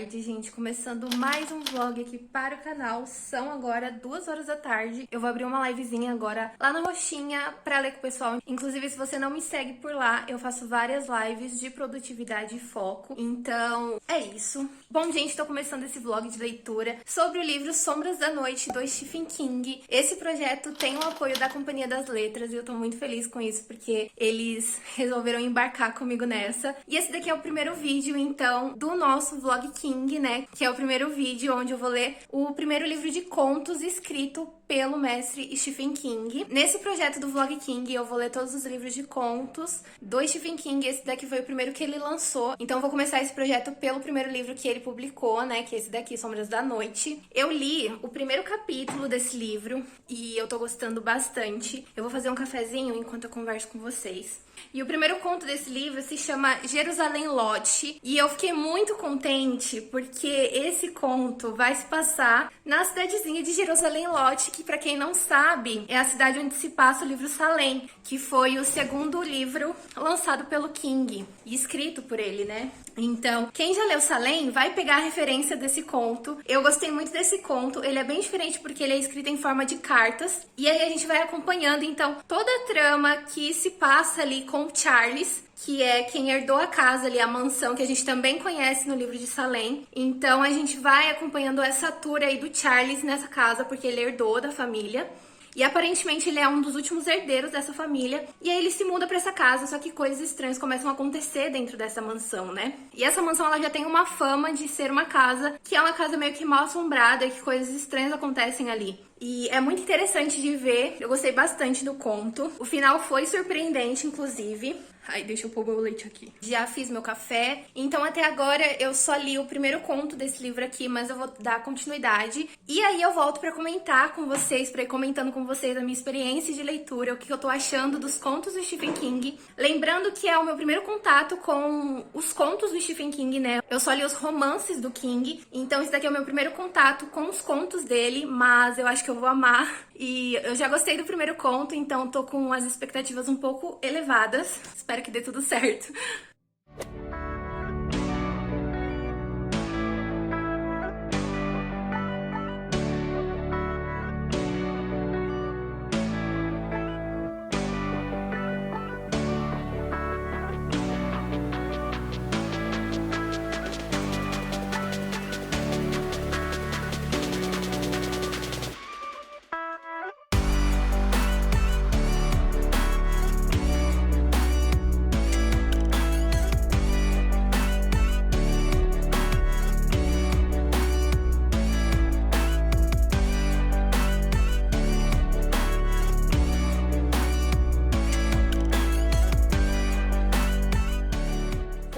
tarde, gente. Começando mais um vlog aqui para o canal. São agora 2 horas da tarde. Eu vou abrir uma livezinha agora lá na Roxinha pra ler com o pessoal. Inclusive, se você não me segue por lá, eu faço várias lives de produtividade e foco. Então, é isso. Bom, gente, tô começando esse vlog de leitura sobre o livro Sombras da Noite, do Stephen King. Esse projeto tem o apoio da Companhia das Letras e eu tô muito feliz com isso, porque eles resolveram embarcar comigo nessa. E esse daqui é o primeiro vídeo, então, do nosso Vlog King, né? Que é o primeiro vídeo onde eu vou ler o primeiro livro de contos escrito pelo mestre Stephen King. Nesse projeto do Vlog King, eu vou ler todos os livros de contos do Stephen King. Esse daqui foi o primeiro que ele lançou. Então, eu vou começar esse projeto pelo primeiro livro que ele publicou, né? Que é esse daqui, Sombras da Noite. Eu li o primeiro capítulo desse livro e eu tô gostando bastante. Eu vou fazer um cafezinho enquanto eu converso com vocês. E o primeiro conto desse livro se chama Jerusalém Lot. E eu fiquei muito contente porque esse conto vai se passar na cidadezinha de Jerusalém Lot, que, pra quem não sabe, é a cidade onde se passa o livro Salem, que foi o segundo livro lançado pelo King e escrito por ele, né? Então, quem já leu Salem vai pegar a referência desse conto. Eu gostei muito desse conto. Ele é bem diferente porque ele é escrito em forma de cartas. E aí a gente vai acompanhando, então, toda a trama que se passa ali com o Charles, que é quem herdou a casa ali, a mansão, que a gente também conhece no livro de Salem. Então, a gente vai acompanhando essa tour aí do Charles nessa casa, porque ele herdou da família. E aparentemente ele é um dos últimos herdeiros dessa família. E aí ele se muda pra essa casa, só que coisas estranhas começam a acontecer dentro dessa mansão, né? E essa mansão, ela já tem uma fama de ser uma casa que é uma casa meio que mal assombrada, e que coisas estranhas acontecem ali. E é muito interessante de ver, eu gostei bastante do conto. O final foi surpreendente, inclusive. Ai, deixa eu pôr meu leite aqui. Já fiz meu café. Então, até agora, eu só li o primeiro conto desse livro aqui, mas eu vou dar continuidade. E aí eu volto pra comentar com vocês, pra ir comentando com vocês a minha experiência de leitura, o que eu tô achando dos contos do Stephen King. Lembrando que é o meu primeiro contato com os contos do Stephen King, né? Eu só li os romances do King, então esse daqui é o meu primeiro contato com os contos dele, mas eu acho que eu vou amar. E eu já gostei do primeiro conto, então tô com as expectativas um pouco elevadas. Espero que dê tudo certo.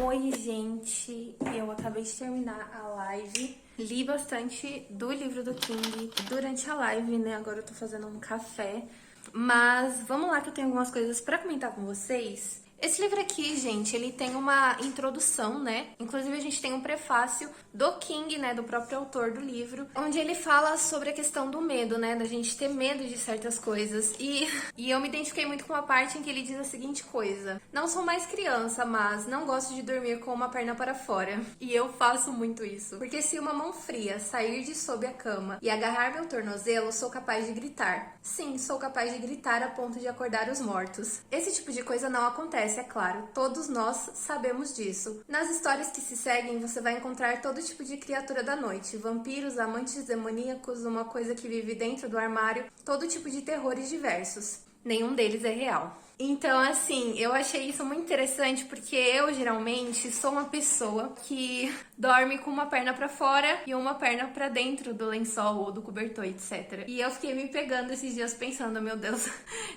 Oi, gente, eu acabei de terminar a live. Li bastante do livro do King durante a live, né? Agora eu tô fazendo um café. Mas vamos lá que eu tenho algumas coisas pra comentar com vocês. Esse livro aqui, gente, ele tem uma introdução, né? Inclusive, a gente tem um prefácio do King, né? Do próprio autor do livro, onde ele fala sobre a questão do medo, né? Da gente ter medo de certas coisas. E eu me identifiquei muito com uma parte em que ele diz a seguinte coisa: não sou mais criança, mas não gosto de dormir com uma perna para fora. E eu faço muito isso. Porque se uma mão fria sair de sob a cama e agarrar meu tornozelo, sou capaz de gritar. Sim, sou capaz de gritar a ponto de acordar os mortos. Esse tipo de coisa não acontece, é claro, todos nós sabemos disso. Nas histórias que se seguem, você vai encontrar todo tipo de criatura da noite: vampiros, amantes demoníacos, uma coisa que vive dentro do armário, todo tipo de terrores diversos. Nenhum deles é real. Então, assim, eu achei isso muito interessante porque eu, geralmente, sou uma pessoa que dorme com uma perna pra fora e uma perna pra dentro do lençol ou do cobertor, etc. E eu fiquei me pegando esses dias pensando, meu Deus,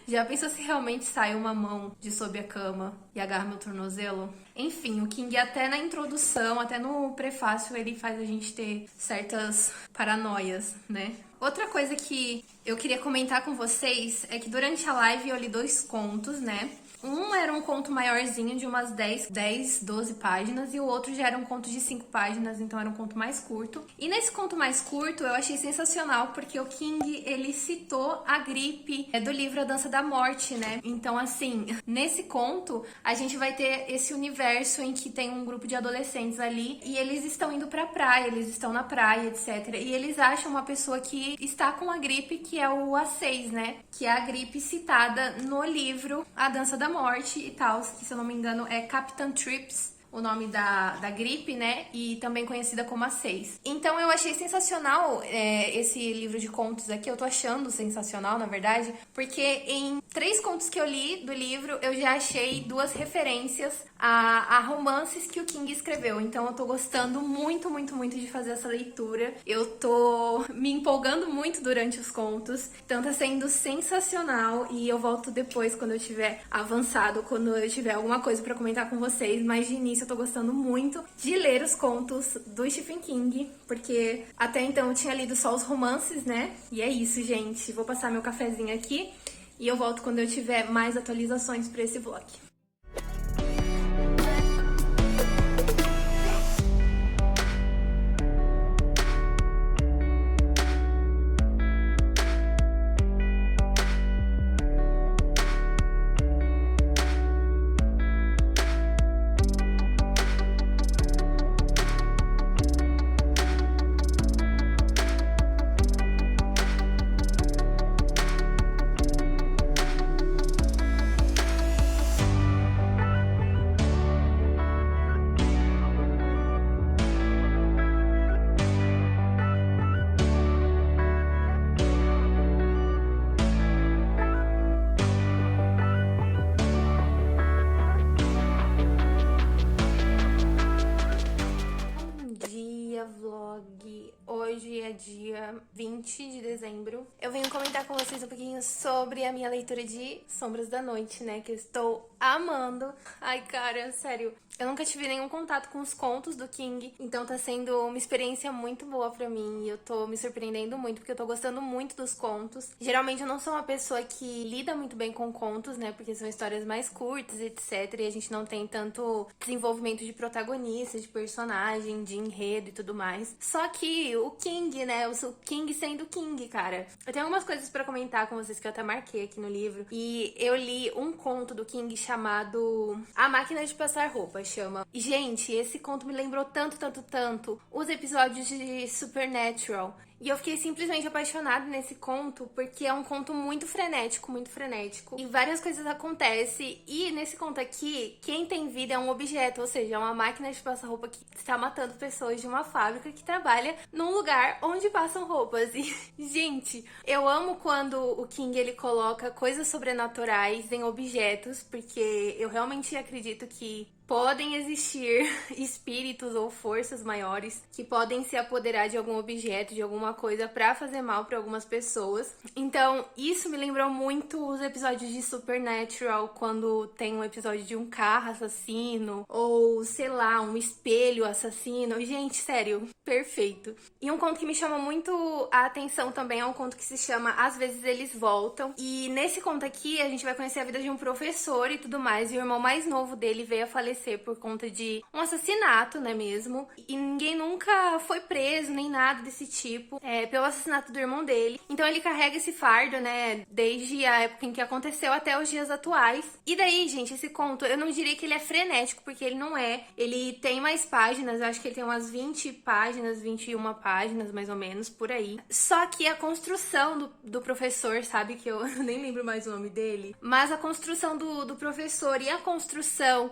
já pensou se realmente sai uma mão de sob a cama e agarra meu tornozelo? Enfim, o King até na introdução, até no prefácio, ele faz a gente ter certas paranoias, né? Outra coisa que eu queria comentar com vocês é que durante a live eu li 2 contos, né? Um era um conto maiorzinho de umas 12 páginas e o outro já era um conto de 5 páginas, então era um conto mais curto. E nesse conto mais curto eu achei sensacional porque o King, ele citou a gripe do livro A Dança da Morte, né? Então, assim, nesse conto a gente vai ter esse universo em que tem um grupo de adolescentes ali e eles estão indo pra praia, eles estão na praia, etc. E eles acham uma pessoa que está com a gripe, que é o A6, né? Que é a gripe citada no livro A Dança da Morte e tal, que se eu não me engano é Captain Trips, o nome da gripe, né? E também conhecida como A6. Então eu achei sensacional esse livro de contos aqui. Eu tô achando sensacional, na verdade, porque em 3 contos que eu li do livro, eu já achei 2 referências a romances que o King escreveu. Então eu tô gostando muito, muito, muito de fazer essa leitura. Eu tô me empolgando muito durante os contos. Então tá sendo sensacional. E eu volto depois, quando eu tiver avançado, quando eu tiver alguma coisa pra comentar com vocês. Mas de início eu tô gostando muito de ler os contos do Stephen King, porque até então eu tinha lido só os romances, né? E é isso, gente. Vou passar meu cafezinho aqui e eu volto quando eu tiver mais atualizações pra esse vlog. Vlog. Hoje é dia 20 de dezembro. Eu venho comentar com vocês um pouquinho sobre a minha leitura de Sombras da Noite, né? Que eu estou amando. Ai, cara, sério. Eu nunca tive nenhum contato com os contos do King, então tá sendo uma experiência muito boa pra mim e eu tô me surpreendendo muito, porque eu tô gostando muito dos contos. Geralmente eu não sou uma pessoa que lida muito bem com contos, né, porque são histórias mais curtas, etc, e a gente não tem tanto desenvolvimento de protagonista, de personagem, de enredo e tudo mais. Só que o King, né, o King sendo King, cara. Eu tenho algumas coisas pra comentar com vocês que eu até marquei aqui no livro, e eu li um conto do King chamado A Máquina de Passar Roupa, chama. E, gente, esse conto me lembrou tanto, tanto, tanto os episódios de Supernatural. E eu fiquei simplesmente apaixonada nesse conto, porque é um conto muito frenético, e várias coisas acontecem. E nesse conto aqui, quem tem vida é um objeto, ou seja, é uma máquina de passar roupa que está matando pessoas de uma fábrica que trabalha num lugar onde passam roupas. E, gente, eu amo quando o King, ele coloca coisas sobrenaturais em objetos, porque eu realmente acredito que podem existir espíritos ou forças maiores que podem se apoderar de algum objeto, de alguma coisa pra fazer mal pra algumas pessoas. Então, isso me lembrou muito os episódios de Supernatural, quando tem um episódio de um carro assassino ou, sei lá, um espelho assassino. Gente, sério, perfeito. E um conto que me chama muito a atenção também é um conto que se chama Às Vezes Eles Voltam. E nesse conto aqui a gente vai conhecer a vida de um professor e tudo mais, e o irmão mais novo dele veio a falecer por conta de um assassinato, né, mesmo? E ninguém nunca foi preso, nem nada desse tipo, pelo assassinato do irmão dele. Então ele carrega esse fardo, né, desde a época em que aconteceu até os dias atuais. E daí, gente, esse conto, eu não diria que ele é frenético, porque ele não é. Ele tem mais páginas, eu acho que ele tem umas 20 páginas, 21 páginas, mais ou menos, por aí. Só que a construção do professor, sabe, que eu nem lembro mais o nome dele, mas a construção do professor e a construção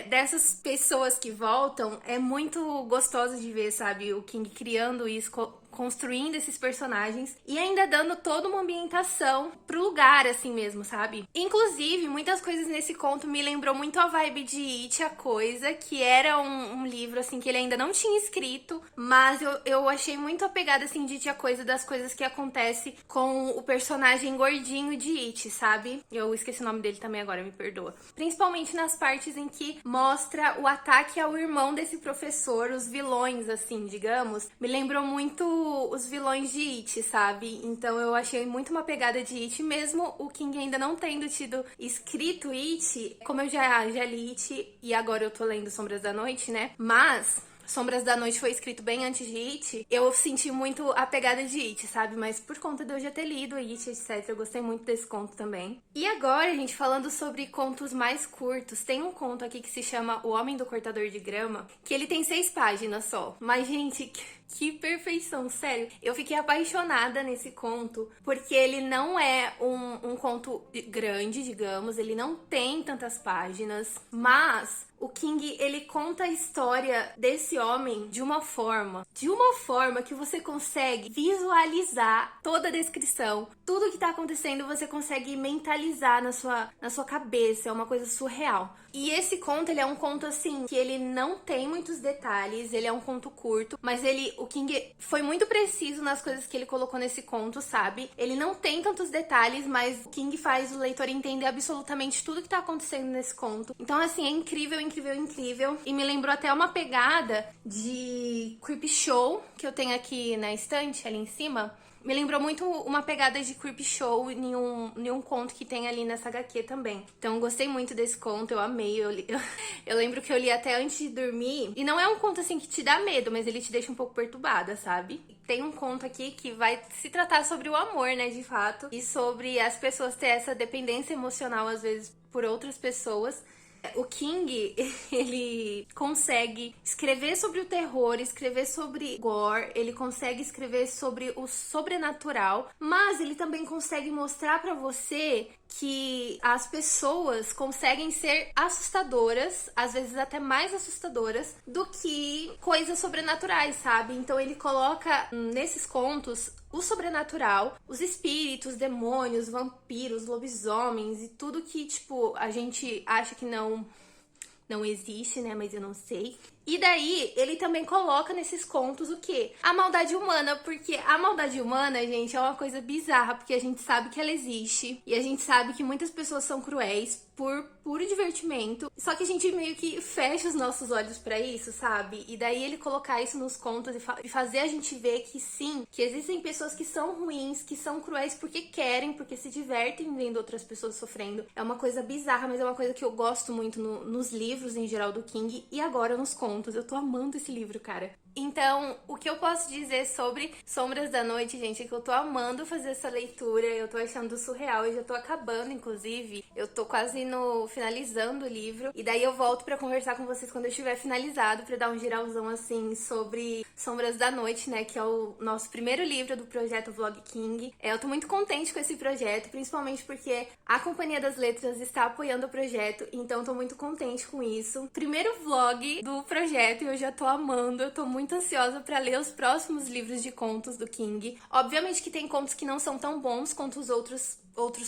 dessas pessoas que voltam é muito gostoso de ver, sabe? O King criando isso, construindo esses personagens e ainda dando toda uma ambientação pro lugar, assim mesmo, sabe? Inclusive, muitas coisas nesse conto me lembrou muito a vibe de It, a Coisa, que era um livro, assim, que ele ainda não tinha escrito, mas eu achei muito apegada, assim, de It, a Coisa, das coisas que acontece com o personagem gordinho de It, sabe? Eu esqueci o nome dele também agora, me perdoa. Principalmente nas partes em que mostra o ataque ao irmão desse professor, os vilões, assim, digamos. Me lembrou muito os vilões de It, sabe? Então eu achei muito uma pegada de It, mesmo o King ainda não tendo tido escrito It, como eu já li It e agora eu tô lendo Sombras da Noite, né? Mas Sombras da Noite foi escrito bem antes de It, eu senti muito a pegada de It, sabe? Mas por conta de eu já ter lido It, etc, eu gostei muito desse conto também. E agora, gente, falando sobre contos mais curtos, tem um conto aqui que se chama O Homem do Cortador de Grama, que ele tem 6 páginas só. Mas, gente, que perfeição, sério. Eu fiquei apaixonada nesse conto, porque ele não é um conto grande, digamos, ele não tem tantas páginas, mas o King, ele conta a história desse homem de uma forma que você consegue visualizar toda a descrição, tudo que tá acontecendo você consegue mentalizar na sua cabeça, é uma coisa surreal. E esse conto, ele é um conto assim, que ele não tem muitos detalhes, ele é um conto curto, mas o King foi muito preciso nas coisas que ele colocou nesse conto, sabe? Ele não tem tantos detalhes, mas o King faz o leitor entender absolutamente tudo que tá acontecendo nesse conto. Então, assim, é incrível, incrível, incrível. E me lembrou até uma pegada de Creepshow, que eu tenho aqui na estante, ali em cima. Me lembrou muito uma pegada de Creepshow em um conto que tem ali nessa HQ também. Então, eu gostei muito desse conto, eu amei. Eu lembro que eu li até antes de dormir. E não é um conto, assim, que te dá medo, mas ele te deixa um pouco perturbada, sabe? Tem um conto aqui que vai se tratar sobre o amor, né, de fato. E sobre as pessoas ter essa dependência emocional, às vezes, por outras pessoas. O King, ele consegue escrever sobre o terror, escrever sobre gore, ele consegue escrever sobre o sobrenatural, mas ele também consegue mostrar pra você que as pessoas conseguem ser assustadoras, às vezes até mais assustadoras, do que coisas sobrenaturais, sabe? Então ele coloca nesses contos o sobrenatural, os espíritos, demônios, vampiros, lobisomens e tudo que, tipo, a gente acha que não existe, né? Mas eu não sei. E daí, ele também coloca nesses contos o quê? A maldade humana, porque a maldade humana, gente, é uma coisa bizarra, porque a gente sabe que ela existe, e a gente sabe que muitas pessoas são cruéis por puro divertimento, só que a gente meio que fecha os nossos olhos pra isso, sabe? E daí ele colocar isso nos contos e fazer a gente ver que sim, que existem pessoas que são ruins, que são cruéis porque querem, porque se divertem vendo outras pessoas sofrendo. É uma coisa bizarra, mas é uma coisa que eu gosto muito nos livros em geral do King, e agora nos contos. Eu tô amando esse livro, cara. Então, o que eu posso dizer sobre Sombras da Noite, gente, é que eu tô amando fazer essa leitura, eu tô achando surreal, eu já tô acabando, inclusive, eu tô quase finalizando o livro, e daí eu volto pra conversar com vocês quando eu estiver finalizado, pra dar um geralzão, assim, sobre Sombras da Noite, né, que é o nosso primeiro livro do projeto Vlog King. Eu tô muito contente com esse projeto, principalmente porque a Companhia das Letras está apoiando o projeto, então eu tô muito contente com isso. Primeiro vlog do projeto e eu já tô amando, eu tô muito ansiosa pra ler os próximos livros de contos do King. Obviamente que tem contos que não são tão bons quanto os outros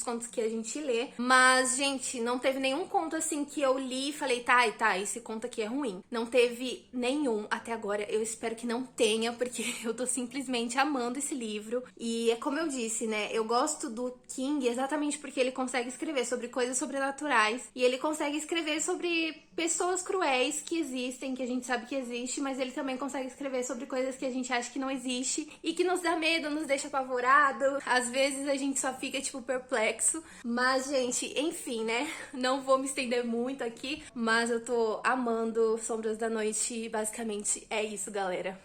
contos que a gente lê, mas, gente, não teve nenhum conto assim que eu li e falei, tá, esse conto aqui é ruim. Não teve nenhum até agora, eu espero que não tenha, porque eu tô simplesmente amando esse livro. E é como eu disse, né, eu gosto do King exatamente porque ele consegue escrever sobre coisas sobrenaturais, e ele consegue escrever sobre pessoas cruéis que existem, que a gente sabe que existe, mas ele também consegue escrever sobre coisas que a gente acha que não existe e que nos dá medo, nos deixa apavorado. Às vezes a gente só fica, tipo, perplexo. Mas, gente, enfim, né? Não vou me estender muito aqui, mas eu tô amando Sombras da Noite. Basicamente é isso, galera.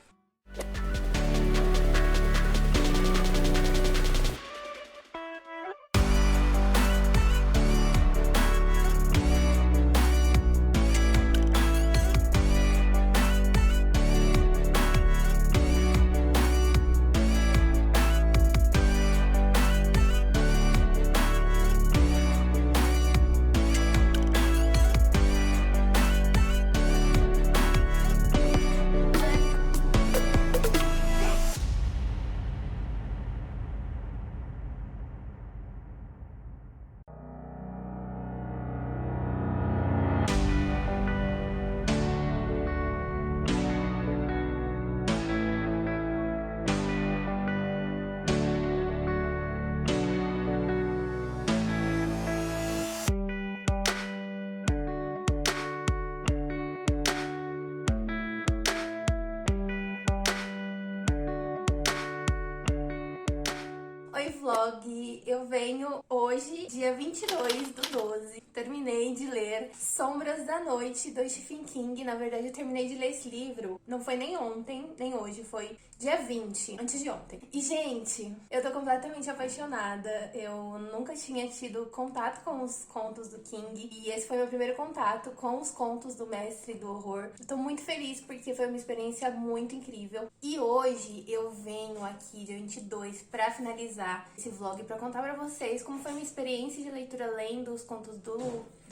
vlog. Eu venho hoje, dia 22/12. Terminei de ler Sombras da Noite, do Stephen King. Na verdade, eu terminei de ler esse livro, não foi nem ontem, nem hoje, foi dia 20, antes de ontem. E, gente, eu tô completamente apaixonada. Eu nunca tinha tido contato com os contos do King. E esse foi meu primeiro contato com os contos do mestre do horror. Eu tô muito feliz porque foi uma experiência muito incrível. E hoje eu venho aqui, dia 22, pra finalizar esse vlog, pra contar pra vocês como foi minha experiência de leitura lendo os contos do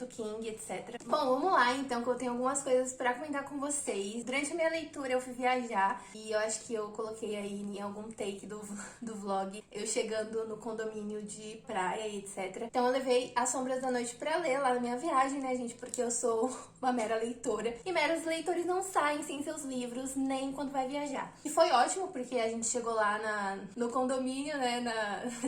King, etc. Bom, vamos lá então, que eu tenho algumas coisas pra comentar com vocês. Durante a minha leitura eu fui viajar e eu acho que eu coloquei aí em algum take do vlog, eu chegando no condomínio de praia e etc. Então eu levei As Sombras da Noite pra ler lá na minha viagem, né, gente? Porque eu sou uma mera leitora. E meros leitores não saem sem seus livros, nem quando vai viajar. E foi ótimo, porque a gente chegou lá no condomínio, né,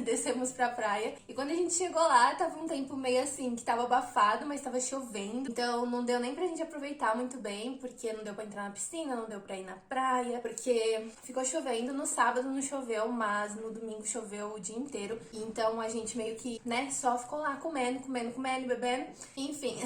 descemos pra praia. E quando a gente chegou lá, tava um tempo meio assim, que tava abafado, mas tava chovendo. Então não deu nem pra gente aproveitar muito bem, porque não deu pra entrar na piscina, não deu pra ir na praia, porque ficou chovendo. No sábado não choveu, mas no domingo choveu o dia inteiro. Então a gente meio que, né, só ficou lá comendo, bebendo. Enfim,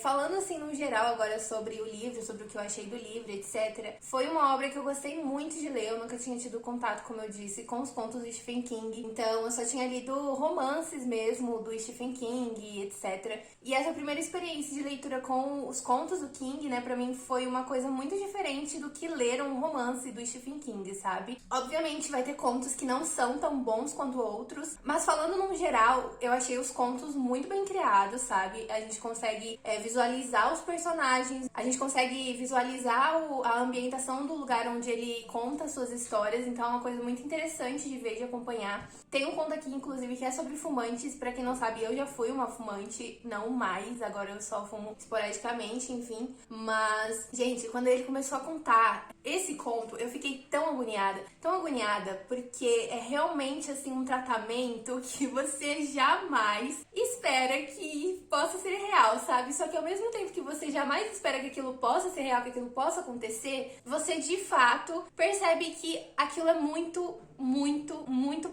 falando assim no geral agora sobre o livro, sobre o que eu achei do livro, etc. Foi uma obra que eu gostei muito de ler. Eu nunca tinha tido contato, como eu disse, com os contos do Stephen King. Então eu só tinha lido romances mesmo do Stephen King, etc. E essa primeira experiência de leitura com os contos do King, né, pra mim foi uma coisa muito diferente do que ler um romance do Stephen King, sabe? Obviamente vai ter contos que não são tão bons quanto outros, mas falando no geral, eu achei os contos muito bem criados, sabe? A gente consegue visualizar os personagens, a gente consegue visualizar a ambientação do lugar onde ele conta suas histórias, então é uma coisa muito interessante de ver, de acompanhar. Tem um conto aqui, inclusive, que é sobre fumantes. Pra quem não sabe, eu já fui uma fumante, não mais, agora eu só fumo esporadicamente, enfim. Mas, gente, quando ele começou a contar esse conto, eu fiquei tão agoniada, porque é realmente, assim, um tratamento que você jamais espera que possa ser real, sabe? Só que ao mesmo tempo que você jamais espera que aquilo possa ser real, que aquilo possa acontecer, você, de fato, percebe que aquilo é muito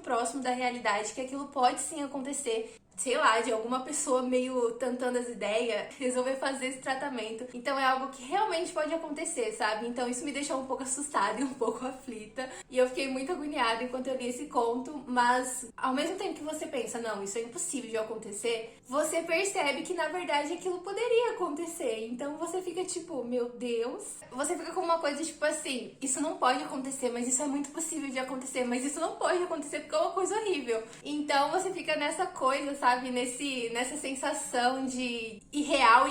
próximo da realidade, que aquilo pode sim acontecer. Sei lá, de alguma pessoa meio tentando as ideias, resolver fazer esse tratamento. Então é algo que realmente pode acontecer, sabe? Então isso me deixou um pouco assustada e um pouco aflita. E eu fiquei muito agoniada enquanto eu li esse conto. Mas ao mesmo tempo que você pensa, não, isso é impossível de acontecer, você percebe que na verdade aquilo poderia acontecer. Então você fica tipo, meu Deus. Você fica com uma coisa tipo assim, isso não pode acontecer, mas isso é muito possível de acontecer. Mas isso não pode acontecer porque é uma coisa horrível. Então você fica nessa coisa, sabe? Nessa sensação de irreal.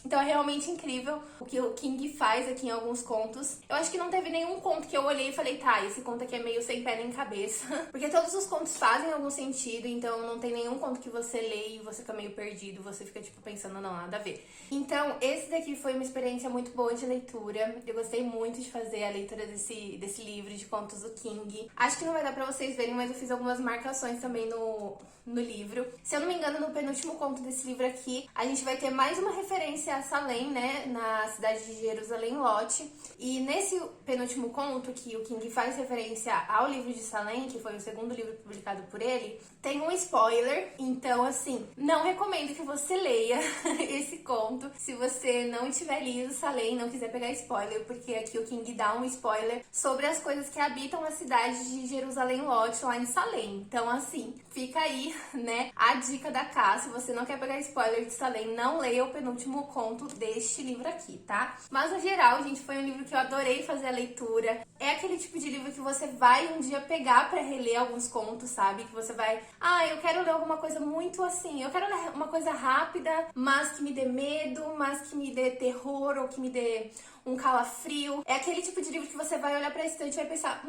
Então é realmente incrível o que o King faz aqui em alguns contos. Eu acho que não teve nenhum conto que eu olhei e falei, tá, esse conto aqui é meio sem pé nem cabeça. Porque todos os contos fazem algum sentido, então não tem nenhum conto que você lê e você fica meio perdido, você fica tipo pensando, não, nada a ver. Então esse daqui foi uma experiência muito boa de leitura. Eu gostei muito de fazer a leitura desse livro de contos do King. Acho que não vai dar pra vocês verem, mas eu fiz algumas marcações também no livro. Se eu não me engano, no penúltimo conto desse livro aqui, a gente vai ter mais uma referência a Salem, né, na cidade de Jerusalém, Lot. E nesse penúltimo conto, que o King faz referência ao livro de Salem, que foi o segundo livro publicado por ele, tem um spoiler. Então, assim, não recomendo que você leia esse conto se você não tiver lido Salem e não quiser pegar spoiler, porque aqui o King dá um spoiler sobre as coisas que habitam a cidade de Jerusalém, Lot, lá em Salem. Então, assim, fica aí, né, a dica da Cá. Se você não quer pegar spoiler de Salem, não leia o penúltimo conto deste livro aqui, tá? Mas, no geral, gente, foi um livro que eu adorei fazer a leitura. É aquele tipo de livro que você vai um dia pegar pra reler alguns contos, sabe? Que você vai, eu quero ler alguma coisa muito assim, eu quero ler uma coisa rápida, mas que me dê medo, mas que me dê terror, ou que me dê um calafrio. É aquele tipo de livro que você vai olhar pra estante e vai pensar,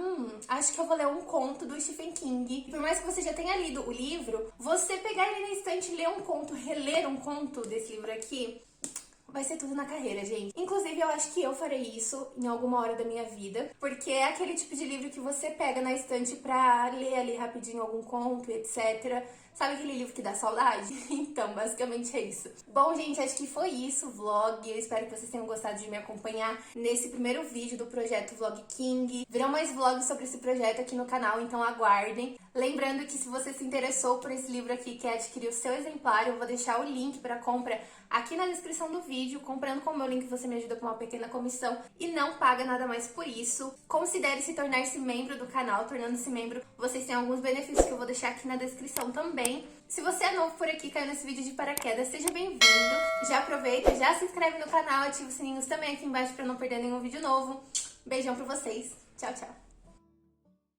acho que eu vou ler um conto do Stephen King. E por mais que você já tenha lido o livro, você pegar ele na estante e ler um conto, reler um conto desse livro aqui, vai ser tudo na carreira, gente. Inclusive, eu acho que eu farei isso em alguma hora da minha vida, porque é aquele tipo de livro que você pega na estante pra ler ali rapidinho algum conto, etc. Sabe aquele livro que dá saudade? Então, basicamente é isso. Bom, gente, acho que foi isso o vlog. Eu espero que vocês tenham gostado de me acompanhar nesse primeiro vídeo do projeto Vlog King. Virão mais vlogs sobre esse projeto aqui no canal, então aguardem. Lembrando que se você se interessou por esse livro aqui, quer adquirir o seu exemplar, eu vou deixar o link para compra aqui na descrição do vídeo. Comprando com o meu link você me ajuda com uma pequena comissão e não paga nada mais por isso. Considere se tornar-se membro do canal. Tornando-se membro, vocês têm alguns benefícios que eu vou deixar aqui na descrição também. Se você é novo por aqui, caiu nesse vídeo de paraquedas, seja bem-vindo. Já aproveita, já se inscreve no canal, ativa os sininhos também aqui embaixo para não perder nenhum vídeo novo. Beijão pra vocês. Tchau, tchau.